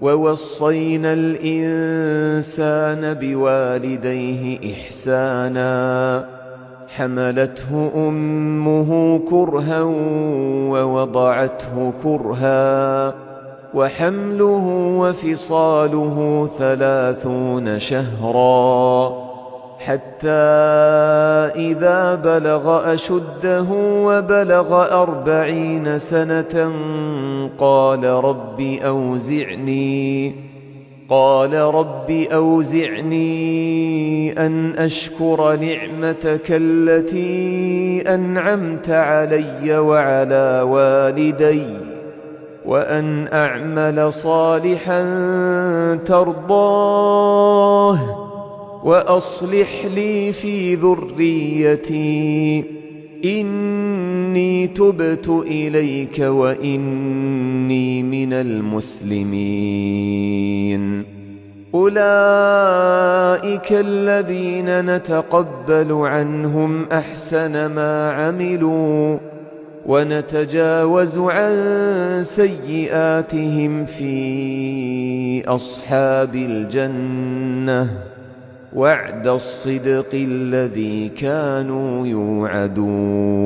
ووصينا الإنسان بوالديه إحسانا حملته أمه كرها ووضعته كرها وحمله وفصاله 30 شهرا حتى إذا بلغ أشده وبلغ 40 سنة قال رب أوزعني أن أشكر نعمتك التي أنعمت علي وعلى والدي وأن أعمل صالحا ترضاه وأصلح لي في ذريتي إني تبت إليك وإني من المسلمين. أولئك الذين نتقبل عنهم أحسن ما عملوا ونتجاوز عن سيئاتهم في أصحاب الجنة وعد الصدق الذي كانوا يوعدون.